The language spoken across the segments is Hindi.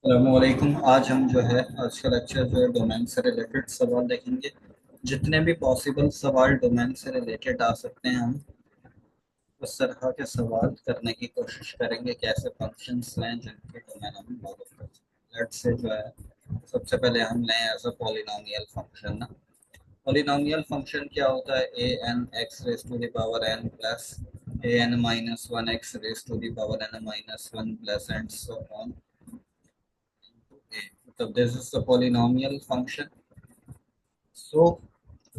अस्सलामुअलैकुम। आज हम जो है आज का लेक्चर जो है डोमेन से रिलेटेड सवाल देखेंगे। जितने भी पॉसिबल सवाल डोमेन से रिलेटेड आ सकते हैं हम उस तरह के सवाल करने की कोशिश करेंगे। कैसे फंक्शंस लें जिनके डोमेन हम मालूम कर सकें। लेट्स से जो है सबसे पहले हम लें एज अ पॉलिनोमियल फंक्शन ना। पॉलिनोमियल फंक्शन क्या होता है? A N X raise to the power N plus A N minus one X raise to the power N minus one plus and so on. So this is the polynomial function. So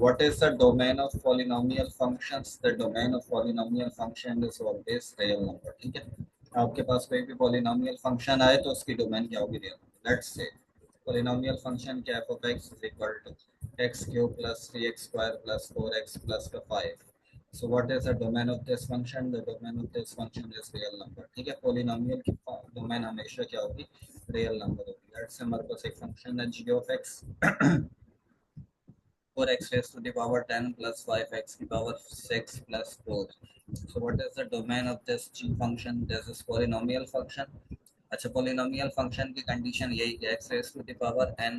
what is the domain of polynomial functions? The domain of polynomial function is always real number. ठीक है, आपके पास कोई भी polynomial function आए तो उसकी domain क्या होगी? real number. Let's say polynomial function क्या है? f of x is equal to x cube plus 3x square plus 4x plus 5. So what is the domain of this function? The domain of this function is real number. ठीक है, polynomial की domain हमेशा क्या होगी? real number होगी। Let's say हमारे पास एक function है g of x 4x raised to the power 10 plus 5x to the power 6 plus 4. So what is the domain of this g function? This is polynomial function. अच्छा, polynomial function की condition यही है x raised to the power n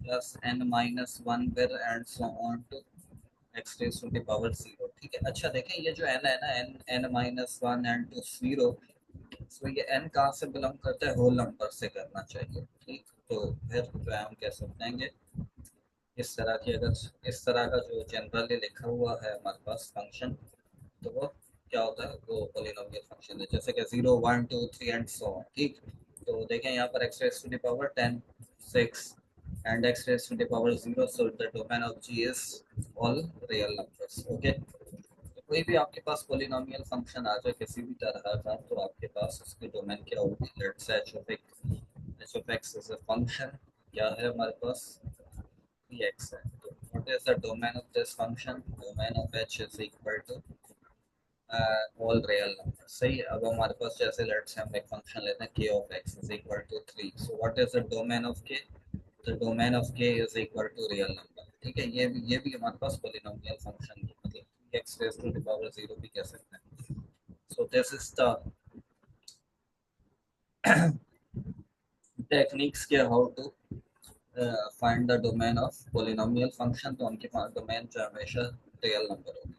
plus n minus 1 फिर and so on to x raised to the power 0। ठीक है, अच्छा देखें ये जो n है ना, n minus 1 and to 0, सो ये n कहाँ से बिलोंग करता है? होल नंबर से करना चाहिए। ठीक, तो फिर जो है हम कह सकते हैं कि इस तरह की, अगर इस तरह का जो जनरली लिखा हुआ है हमारे पास फंक्शन, तो वो क्या होता है? वो पोलिनोमियल फंक्शन है। जैसे कि 0 1 2 3 एंड सो ऑन। ठीक, तो देखें यहाँ पर x raise to the power 10 6 and x raise to the power 0, so the domain of g is all real numbers. Okay, तो कोई भी आपके पास पोलिनोमियल फंक्शन आ जाए किसी भी तरह का, तो आपके पास उसकी डोमेन क्या होगी? Let's say h of x is a function, क्या है हमारे पास? x है। तो what is the domain of this function? Domain of h is equal to all real numbers। सही है। अब हमारे पास जैसे लेट्स हम एक फंक्शन लेते हैं k of x is equal to 3। so what is the domain of k? The domain of k is equal to real number। ठीक है, ये भी हमारे पास पोलिनोमियल फंक्शन की मतलब x raised to the power 0 भी कह सकते हैं। so this is the techniques के how to find the domain of polynomial function। तो उनके पास डोमेन जो हमेशा रियल नंबर होगी।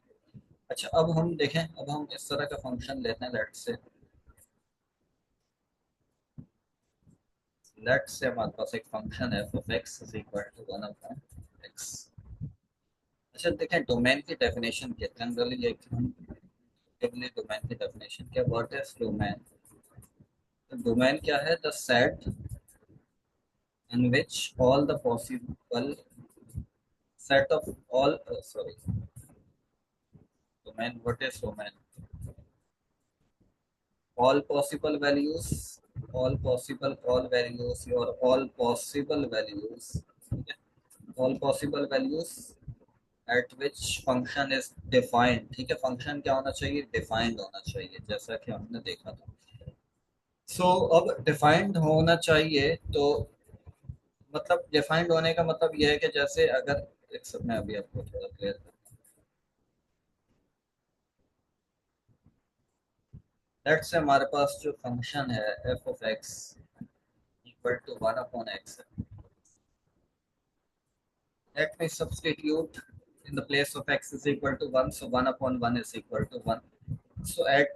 अच्छा, अब हम देखें, अब हम इस तरह का फंक्शन लेते हैं। लेट्स से हमारे पास एक फंक्शन है f of x is equal to 1 upon x। अच्छा देखें, डोमेन की डेफिनेशन क्या है? जनरली ये हम डोमेन की डेफिनेशन क्या? What is domain? तो डोमेन क्या है? The set in which all the possible set of all sorry domain, what is domain? all possible values all values your all possible values, all possible values at which function is defined। ठीक है, फंक्शन क्या होना चाहिए? डिफाइंड होना चाहिए, जैसा कि हमने देखा था। अब डिफाइंड होना चाहिए, तो मतलब डिफाइंड होने का मतलब यह है कि जैसे अगर एक सब मैं अभी आपको थोड़ा क्लियर करता हूँ। लेट्स से हमारे पास जो फंक्शन है f of x equal to 1 upon x है। Let me substitute in the place of x is equal to 1, so 1 upon 1 is equal to 1। So at